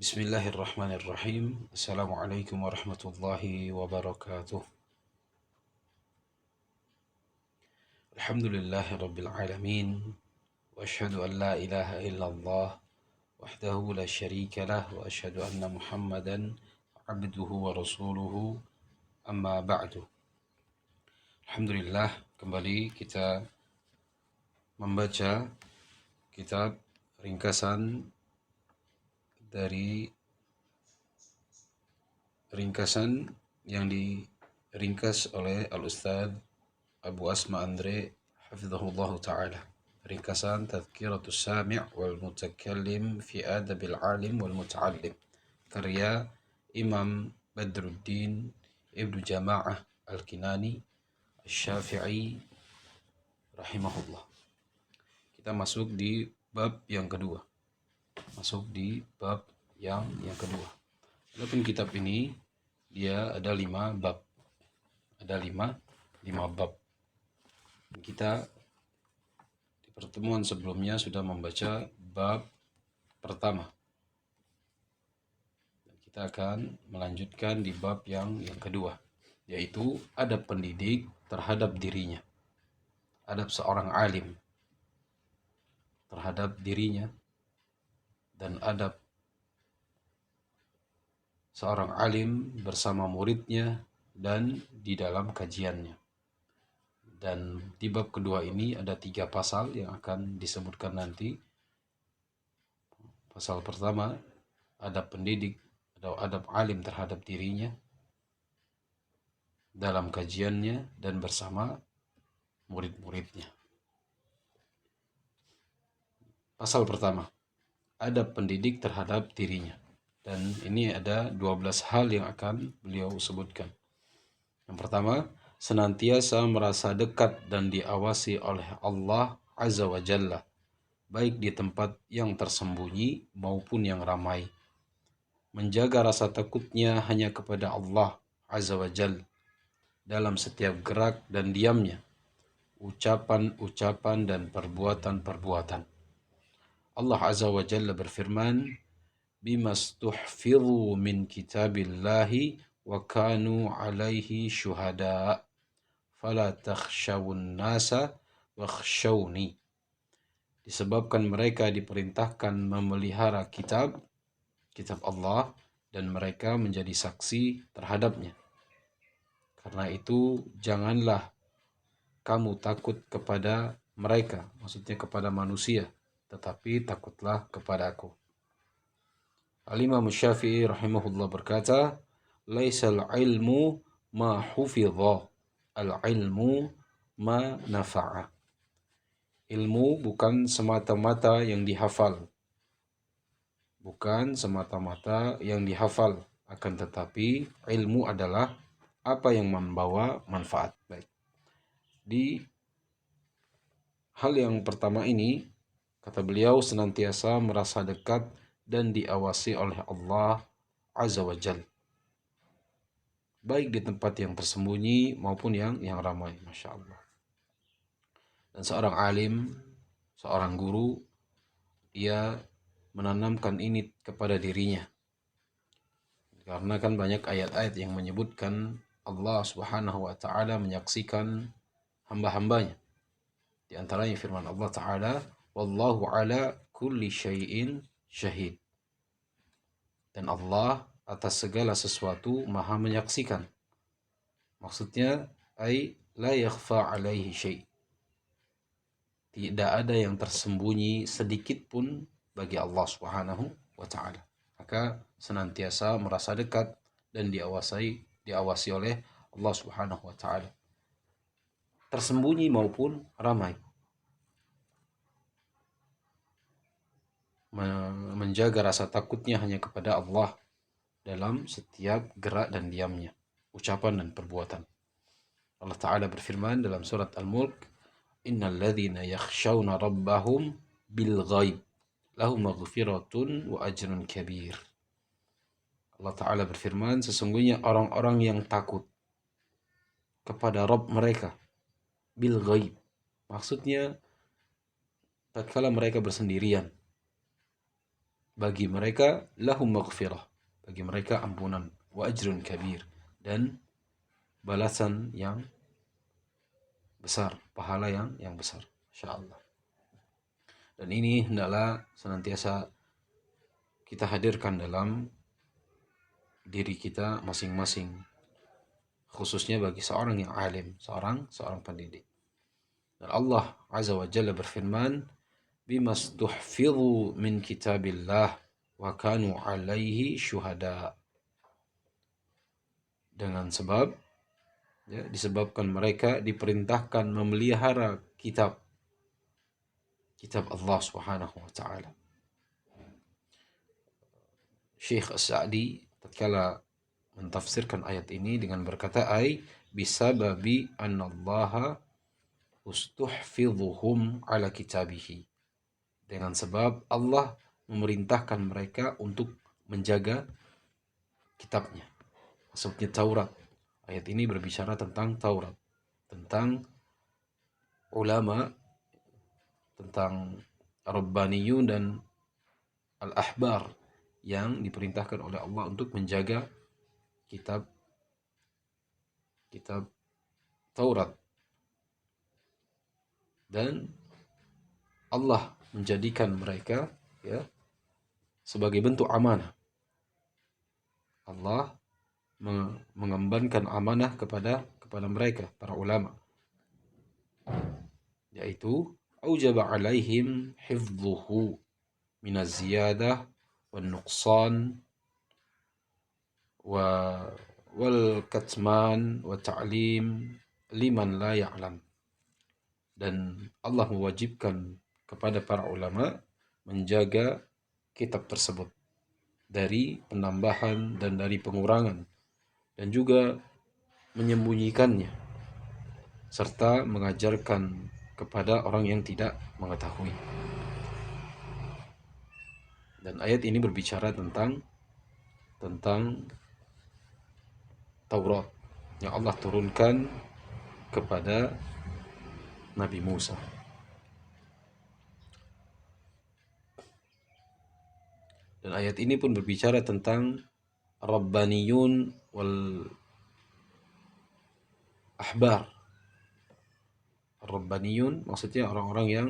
Bismillahirrahmanirrahim. Assalamualaikum warahmatullahi wabarakatuh. Alhamdulillahi rabbil alamin. Wa ashhadu an la ilaha illallah wahdahu la syarika lah wa ashhadu anna Muhammadan abduhu wa rasuluhu amma ba'du. Alhamdulillah, kembali kita membaca kitab ringkasan yang diringkas oleh Al-Ustadz Abu Asma Andre hafizahullah ta'ala. Ringkasan Tadhkiratus Sami' wal Mutakallim fi Adabil Alim wal Muta'allim, karya Imam Badruddin Ibnu Jama'ah Al-Kinani Asy-Syafi'i rahimahullah. Kita masuk di bab yang kedua. Adapun kitab ini dia ada 5 bab. Ada 5 bab. Kita di pertemuan sebelumnya sudah membaca bab pertama. Kita akan melanjutkan di bab yang kedua, yaitu adab pendidik terhadap dirinya. Adab seorang alim terhadap dirinya dan adab seorang alim bersama muridnya dan di dalam kajiannya. Dan di bab kedua ini ada 3 pasal yang akan disebutkan nanti. Pasal pertama, adab pendidik atau adab alim terhadap dirinya dalam kajiannya dan bersama murid-muridnya. Pasal pertama, adab pendidik terhadap dirinya. Dan ini ada 12 hal yang akan beliau sebutkan. Yang pertama, senantiasa merasa dekat dan diawasi oleh Allah Azza wa Jalla, baik di tempat yang tersembunyi maupun yang ramai. Menjaga rasa takutnya hanya kepada Allah Azza wa Jalla dalam setiap gerak dan diamnya, ucapan-ucapan dan perbuatan-perbuatan. Allah Azza wa Jalla berfirman, bimastuhfidhu min kitabillahi wa kanu alaihi syuhada fala takhshawun nasa wakhshawni. Disebabkan mereka diperintahkan memelihara kitab Allah dan mereka menjadi saksi terhadapnya. Karena itu janganlah kamu takut kepada mereka, maksudnya kepada manusia, tetapi takutlah kepada aku. Al-Imam Syafi'i rahimahullah berkata, laisal ilmu ma hufidha, al-ilmu ma nafa'a. Ilmu bukan semata-mata yang dihafal. Akan tetapi ilmu adalah apa yang membawa manfaat. Baik. Di hal yang pertama ini, kata beliau, senantiasa merasa dekat dan diawasi oleh Allah Azza wa Jalla, baik di tempat yang tersembunyi maupun yang ramai. Masya Allah. Dan seorang alim, seorang guru, ia menanamkan ini kepada dirinya. Karena kan banyak ayat-ayat yang menyebutkan Allah Subhanahu wa ta'ala menyaksikan hamba-hambanya. Di antaranya firman Allah Ta'ala, wallahu ala kulli syai'in syahid. Dan Allah atas segala sesuatu maha menyaksikan. Maksudnya, la yakhfa alaihi syai'. Tidak ada yang tersembunyi sedikit pun bagi Allah Subhanahu wa ta'ala. Maka senantiasa merasa dekat dan diawasi oleh Allah Subhanahu wa ta'ala, tersembunyi maupun ramai. Menjaga rasa takutnya hanya kepada Allah dalam setiap gerak dan diamnya, ucapan dan perbuatan. Allah Ta'ala berfirman dalam surat Al-Mulk, innal ladzina yakhshawna rabbahum bil ghaib lahum maghfiratun wa ajrun kabir. Allah Ta'ala berfirman, sesungguhnya orang-orang yang takut kepada Rabb mereka bil ghaib, maksudnya tatkala mereka bersendirian. bagi mereka lahum maghfirah, bagi mereka ampunan, wa ajrun kabir, dan balasan yang besar, pahala yang besar, insyaallah. Dan ini hendaklah senantiasa kita hadirkan dalam diri kita masing-masing, khususnya bagi seorang yang alim, seorang pendidik. Dan Allah Azza wa Jalla berfirman, bimastuhfidhu min kitabillah wa kanu alaihi syuhada. Dengan sebab, ya, disebabkan mereka diperintahkan memelihara kitab Allah Subhanahu wa taala. Syekh As-Sa'di tatkala mentafsirkan ayat ini dengan berkata, ay bisababi annallaha ustuhfidhuhum ala kitabihi, dengan sebab Allah memerintahkan mereka untuk menjaga kitabnya, maksudnya Taurat. Ayat ini berbicara tentang Taurat, tentang ulama, tentang Rabbaniyun dan Al-Ahbar yang diperintahkan oleh Allah untuk menjaga kitab Taurat. Dan Allah menjadikan mereka, ya, sebagai bentuk amanah. Allah mengembankan amanah kepada mereka, para ulama, yaitu aujaba alaihim hifdhuhu minaz ziyadah wan nuqsan wal katman wa ta'lim liman la ya'lam. Dan Allah mewajibkan kepada para ulama menjaga kitab tersebut dari penambahan dan dari pengurangan, dan juga menyembunyikannya, serta mengajarkan kepada orang yang tidak mengetahui. Dan ayat ini berbicara tentang Taurat yang Allah turunkan kepada Nabi Musa. Dan ayat ini pun berbicara tentang Rabbaniyun wal Ahbar. Rabbaniyun maksudnya orang-orang yang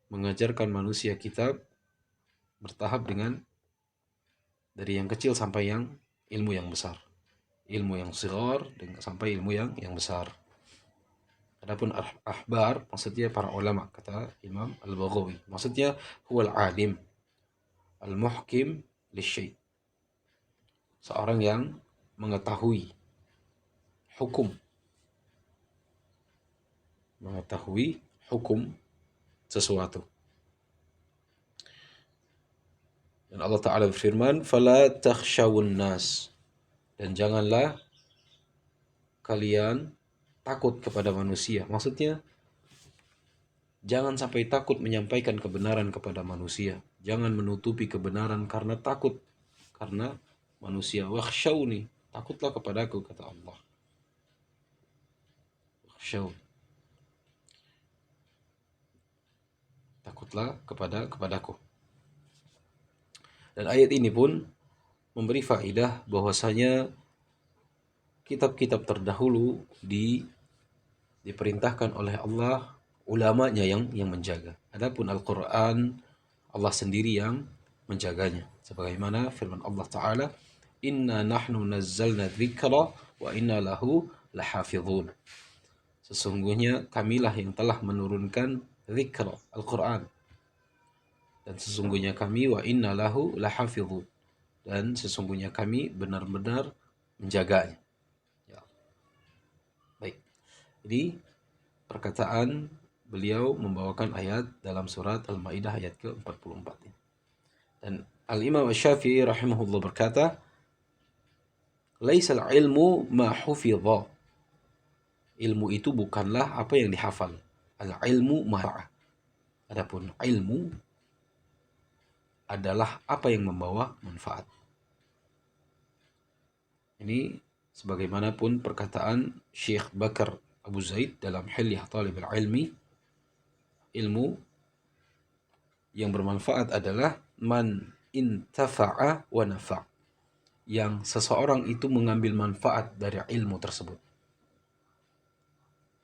mengajarkan manusia kitab bertahap dengan dari yang kecil sampai yang ilmu yang besar. Ilmu yang sighar sampai ilmu yang besar. Adapun ahbar maksudnya para ulama, kata Imam Al-Baghawi. Maksudnya huwal alim al-muhkim lisyai'. Seorang yang mengetahui hukum. Mengetahui hukum sesuatu. Dan Allah Ta'ala berfirman, fala takhshawun nas. Dan janganlah kalian takut kepada manusia. Maksudnya, jangan sampai takut menyampaikan kebenaran kepada manusia. Jangan menutupi kebenaran karena takut. Karena manusia. Wakhshawni. Takutlah kepadaku, kata Allah. Wakhshawni. Takutlah kepadaku. Dan ayat ini pun memberi faedah bahwasanya kitab-kitab terdahulu diperintahkan oleh Allah ulamanya yang menjaga. Adapun Al-Quran, Allah sendiri yang menjaganya. Sebagaimana firman Allah Ta'ala, inna nahnu nazzalna dzikra wa inna lahu lahafidhun. Sesungguhnya kamilah yang telah menurunkan dzikra, Al-Quran. Dan sesungguhnya kami wa inna lahu lahafidhun. Dan sesungguhnya kami benar-benar menjaganya. Ya. Baik. Jadi perkataan beliau membawakan ayat dalam surat Al-Maidah ayat ke-44. Dan Al-Imam Asy-Syafi'i rahimahullah berkata, laisal ilmu ma hufidha. Ilmu itu bukanlah apa yang dihafal. Al-ilmu ma. Adapun ilmu adalah apa yang membawa manfaat. Ini sebagaimanapun perkataan Syekh Bakar Abu Zaid dalam Hilyah Talibul Ilmi, ilmu yang bermanfaat adalah man intafa'a wa nafa', yang seseorang itu mengambil manfaat dari ilmu tersebut.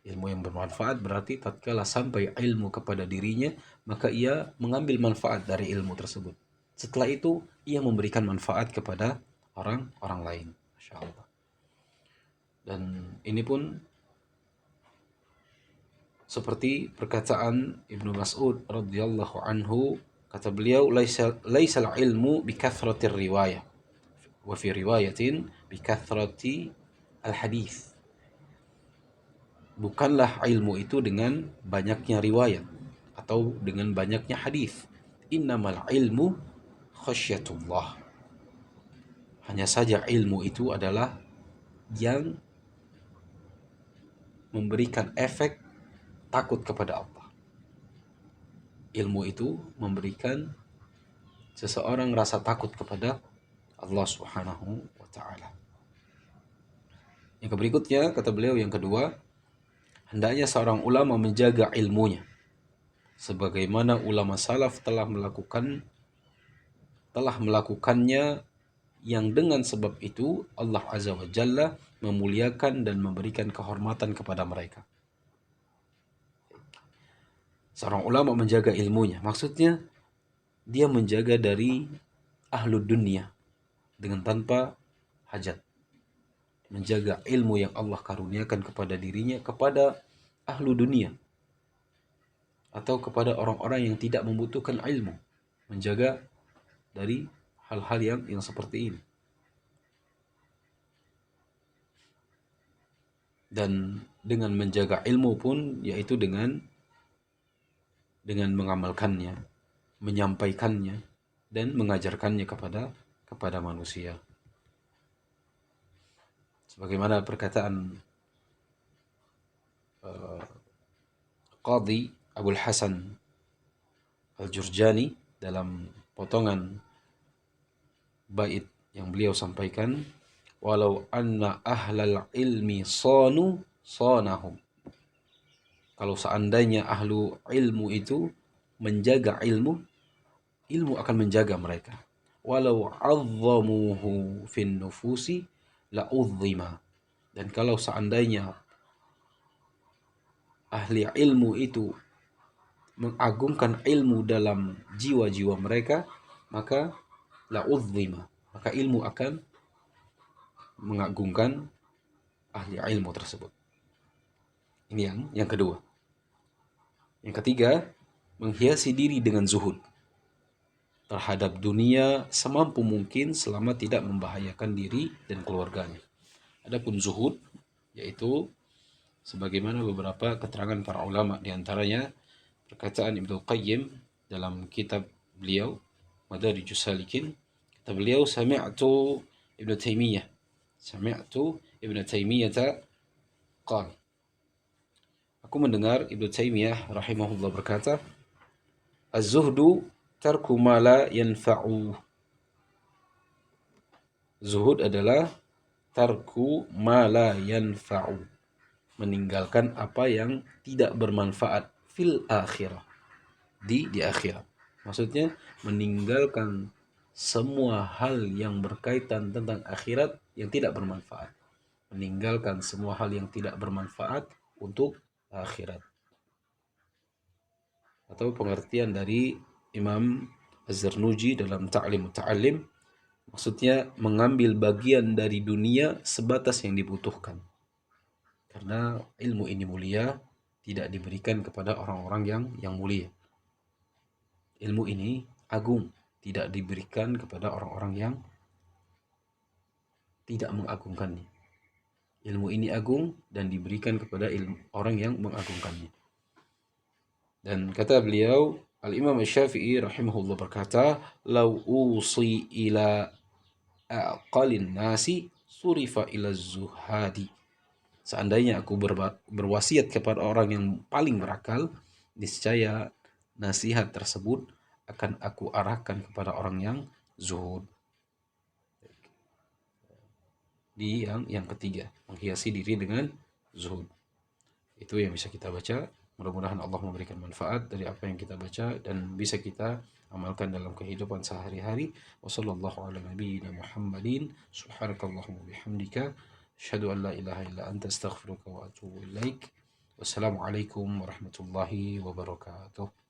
Ilmu yang bermanfaat berarti tatkala sampai ilmu kepada dirinya, maka ia mengambil manfaat dari ilmu tersebut. Setelah itu, ia memberikan manfaat kepada orang-orang lain. Masya Allah. Dan ini pun seperti perkataan Ibnu Mas'ud radhiyallahu anhu, kata beliau, laisal ilmu bikathratir riwayah wa fi riwayatin bikathrati al-hadis. Bukanlah ilmu itu dengan banyaknya riwayat atau dengan banyaknya hadis. Innamal ilmu khasyatullah. Hanya saja ilmu itu adalah yang memberikan efek takut kepada Allah. Ilmu itu memberikan seseorang rasa takut kepada Allah Subhanahu wa taala. Yang berikutnya, kata beliau yang kedua, hendaknya seorang ulama menjaga ilmunya sebagaimana ulama salaf telah melakukannya, yang dengan sebab itu Allah Azza wa Jalla memuliakan dan memberikan kehormatan kepada mereka. Seorang ulama menjaga ilmunya, maksudnya dia menjaga dari ahlu dunia dengan tanpa hajat. Menjaga ilmu yang Allah karuniakan kepada dirinya kepada ahlu dunia atau kepada orang-orang yang tidak membutuhkan ilmu. Menjaga dari hal-hal yang seperti ini. Dan dengan menjaga ilmu pun yaitu dengan mengamalkannya, menyampaikannya, dan mengajarkannya kepada manusia. Sebagaimana perkataan Qadhi Abul Hasan Al-Jurjani dalam potongan bait yang beliau sampaikan, walau anna ahlal ilmi sanahum. Kalau seandainya ahlu ilmu itu menjaga ilmu akan menjaga mereka. Walau azzamuhu fin nufusi la'uzzima. Dan kalau seandainya ahli ilmu itu mengagungkan ilmu dalam jiwa-jiwa mereka, maka la'uzzima, maka ilmu akan mengagungkan ahli ilmu tersebut. Ini yang kedua. Yang ketiga, menghiasi diri dengan zuhud terhadap dunia semampu mungkin selama tidak membahayakan diri dan keluarganya. Adapun zuhud yaitu sebagaimana beberapa keterangan para ulama, di antaranya perkataan Ibnu Qayyim dalam kitab beliau Madarijus Salikin, kata beliau, sami'tu Ibnu Taimiyah qala, aku mendengar Ibnu Taimiyah rahimahullah berkata, az-zuhdu tarku ma la yanfa'u. Zuhud adalah tarku ma la yanfa'u, meninggalkan apa yang tidak bermanfaat fil akhirah, di akhirat. Maksudnya meninggalkan semua hal yang berkaitan tentang akhirat yang tidak bermanfaat. Meninggalkan semua hal yang tidak bermanfaat untuk akhirat. Atau pengertian dari Imam Az-Zarnuji dalam Ta'lim Muta'allim, maksudnya mengambil bagian dari dunia sebatas yang dibutuhkan. Karena ilmu ini mulia, tidak diberikan kepada orang-orang yang mulia. Ilmu ini agung, tidak diberikan kepada orang-orang yang tidak mengagungkannya. Ilmu ini agung dan diberikan kepada orang yang mengagungkannya. Dan kata beliau, Al-Imam Asy-Syafi'i rahimahullah berkata, "Lau usi ila aqalin nasi surifa ila zuhadi." Seandainya aku berwasiat kepada orang yang paling berakal, niscaya nasihat tersebut akan aku arahkan kepada orang yang zuhud. Di yang ketiga, menghiasi diri dengan zuhud. Itu yang bisa kita baca Mudah-mudahan Allah memberikan manfaat dari apa yang kita baca dan bisa kita amalkan dalam kehidupan sehari-hari. Wassallallahu ala nabiyyina Muhammadin. Subhanakallahumma bihamdika asyhadu an la ilaha illa anta astaghfiruka wa atubu ilaik. Wassalamualaikum warahmatullahi wabarakatuh.